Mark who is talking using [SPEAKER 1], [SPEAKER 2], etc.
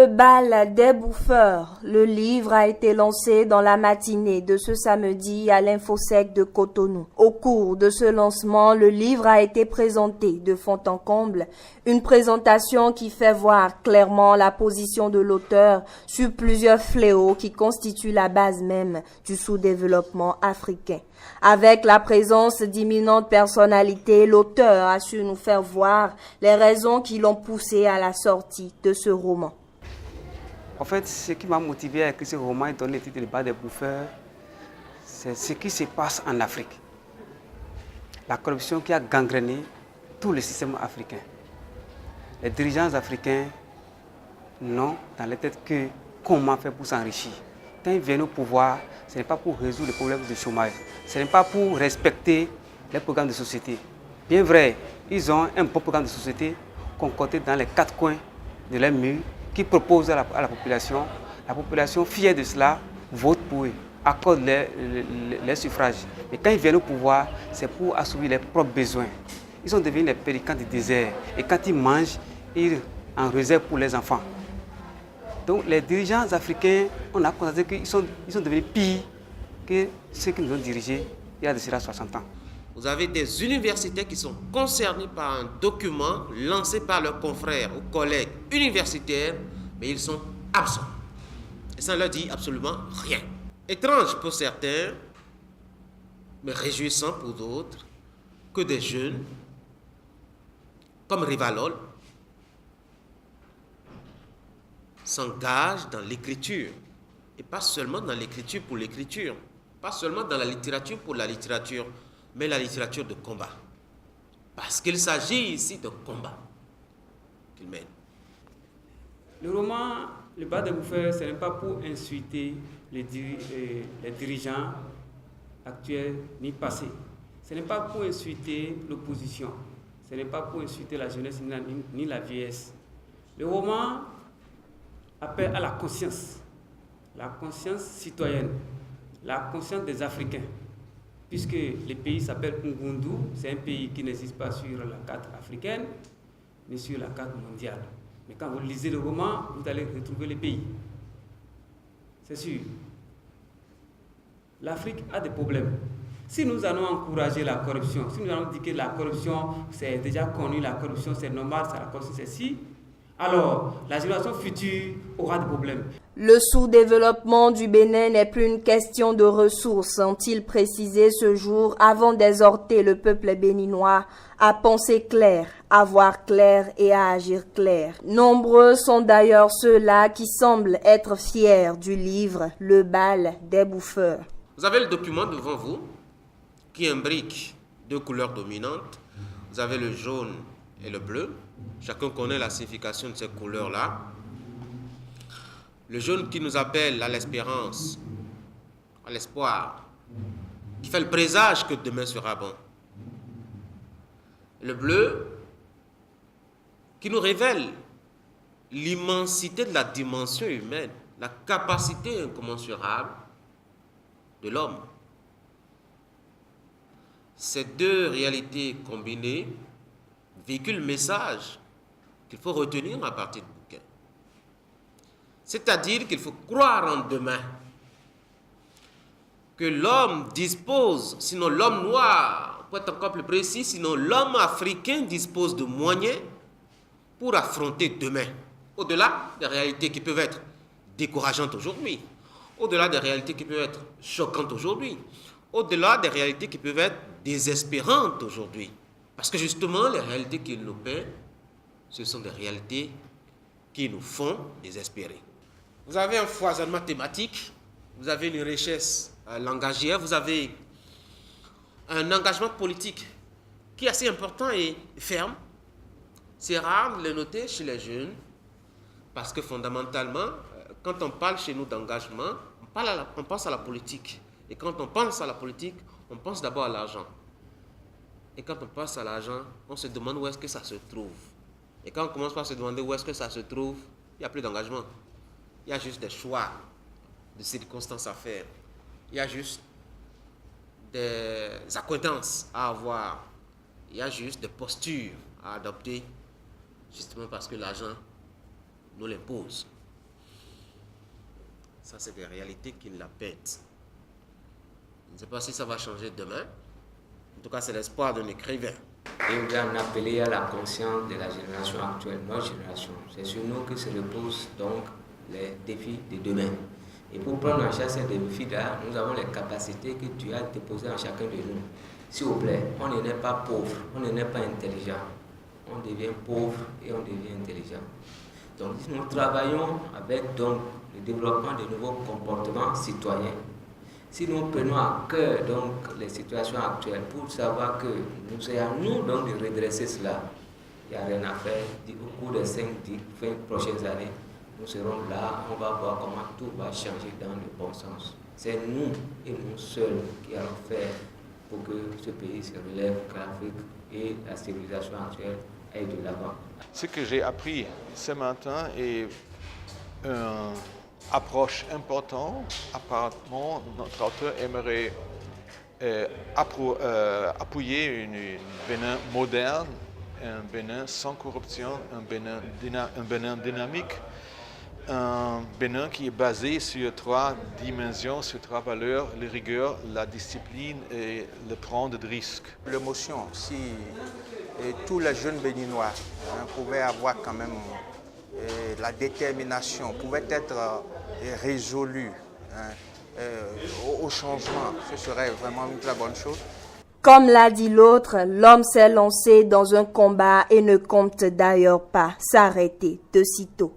[SPEAKER 1] Le bal des bouffeurs. Le livre a été lancé dans la matinée de ce samedi à l'Infosec de Cotonou. Au cours de ce lancement, le livre a été présenté de fond en comble, une présentation qui fait voir clairement la position de l'auteur sur plusieurs fléaux qui constituent la base même du sous-développement africain. Avec la présence d'imminentes personnalités, l'auteur a su nous faire voir les raisons qui l'ont poussé à la sortie de ce roman.
[SPEAKER 2] En fait, ce qui m'a motivé à écrire ce roman et donner le titre Le bal des bouffeurs, c'est ce qui se passe en Afrique. La corruption qui a gangréné tout le système africain. Les dirigeants africains n'ont dans la tête que comment faire pour s'enrichir. Quand ils viennent au pouvoir, ce n'est pas pour résoudre les problèmes du chômage, ce n'est pas pour respecter les programmes de société. Bien vrai, ils ont un bon programme de société concocté dans les quatre coins de leur mur, qui propose à la population. La population, fière de cela, vote pour eux, accorde les suffrages. Mais quand ils viennent au pouvoir, c'est pour assouvir leurs propres besoins. Ils sont devenus les pélicans du désert. Et quand ils mangent, ils en réservent pour les enfants. Donc les dirigeants africains, on a constaté qu'ils sont devenus pires que ceux qui nous ont dirigés il y a de cela 60 ans.
[SPEAKER 3] Vous avez des universitaires qui sont concernés par un document lancé par leurs confrères ou collègues universitaires, mais ils sont absents. Et ça ne leur dit absolument rien. Étrange pour certains, mais réjouissant pour d'autres, que des jeunes, comme Rivalol, s'engagent dans l'écriture. Et pas seulement dans l'écriture pour l'écriture, pas seulement dans la littérature pour la littérature, mais la littérature de combat. Parce qu'il s'agit ici de combat qu'il mène.
[SPEAKER 4] Le roman Le bal des bouffeurs, ce n'est pas pour insulter les dirigeants actuels ni passés. Ce n'est pas pour insulter l'opposition. Ce n'est pas pour insulter la jeunesse ni la vieillesse. Le roman appelle à la conscience citoyenne, la conscience des Africains. Puisque le pays s'appelle Ngundu, c'est un pays qui n'existe pas sur la carte africaine, mais sur la carte mondiale. Mais quand vous lisez le roman, vous allez retrouver le pays. C'est sûr. L'Afrique a des problèmes. Si nous allons encourager la corruption, si nous allons dire que la corruption, c'est déjà connu, la corruption c'est normal, la corruption c'est si, alors la génération future aura des problèmes.
[SPEAKER 1] Le sous-développement du Bénin n'est plus une question de ressources, ont-ils précisé ce jour avant d'exhorter le peuple béninois à penser clair, à voir clair et à agir clair. Nombreux sont d'ailleurs ceux-là qui semblent être fiers du livre Le bal des bouffeurs.
[SPEAKER 3] Vous avez le document devant vous qui imbrique deux couleurs dominantes. Vous avez le jaune et le bleu. Chacun connaît la signification de ces couleurs-là. Le jaune qui nous appelle à l'espérance, à l'espoir, qui fait le présage que demain sera bon. Le bleu qui nous révèle l'immensité de la dimension humaine, la capacité incommensurable de l'homme. Ces deux réalités combinées véhiculent le message qu'il faut retenir à partir du bouquin. C'est-à-dire qu'il faut croire en demain, que l'homme dispose, sinon l'homme noir, pour être encore plus précis, sinon l'homme africain dispose de moyens pour affronter demain, au-delà des réalités qui peuvent être décourageantes aujourd'hui, au-delà des réalités qui peuvent être choquantes aujourd'hui, au-delà des réalités qui peuvent être désespérantes aujourd'hui. Parce que justement, les réalités qu'il nous peint, ce sont des réalités qui nous font désespérer. Vous avez un foisonnement thématique, vous avez une richesse langagière, vous avez un engagement politique qui est assez important et ferme. C'est rare de le noter chez les jeunes, parce que fondamentalement, quand on parle chez nous d'engagement, on pense à la politique. Et quand on pense à la politique, on pense d'abord à l'argent. Et quand on pense à l'argent, on se demande où est-ce que ça se trouve. Et quand on commence par se demander où est-ce que ça se trouve, il n'y a plus d'engagement. Il y a juste des choix de circonstances à faire. Il y a juste des accointances à avoir. Il y a juste des postures à adopter, justement parce que l'argent nous l'impose. Ça, c'est des réalités qui la pètent. Je ne sais pas si ça va changer demain. En tout cas, c'est l'espoir d'un écrivain.
[SPEAKER 5] Et on doit en appeler à la conscience de la génération actuelle, notre génération. C'est sur nous que se reposent donc les défis de demain. Et pour prendre en charge ces défis-là, nous avons les capacités que Dieu a déposées en chacun de nous. S'il vous plaît, on ne naît pas pauvre, on ne naît pas intelligent. On devient pauvre et on devient intelligent. Donc nous travaillons avec donc, le développement de nouveaux comportements citoyens. Si nous prenons à cœur donc, les situations actuelles pour savoir que c'est à nous donc, de redresser cela, il n'y a rien à faire. Au cours des 5 prochaines années, nous serons là, on va voir comment tout va changer dans le bon sens. C'est nous et nous seuls qui allons faire pour que ce pays se relève, que l'Afrique et la civilisation actuelle aillent de l'avant.
[SPEAKER 6] Ce que j'ai appris ce matin est approche importante. Apparemment, notre auteur aimerait appuyer un Bénin moderne, un Bénin sans corruption, un Bénin dynamique, un Bénin qui est basé sur 3 dimensions, sur 3 valeurs, la rigueur, la discipline et le prendre de risques.
[SPEAKER 7] L'émotion, si tous les jeunes Béninois pouvaient avoir quand même la détermination, pouvaient être résolus au changement, ce serait vraiment une très bonne chose.
[SPEAKER 1] Comme l'a dit l'autre, l'homme s'est lancé dans un combat et ne compte d'ailleurs pas s'arrêter de sitôt.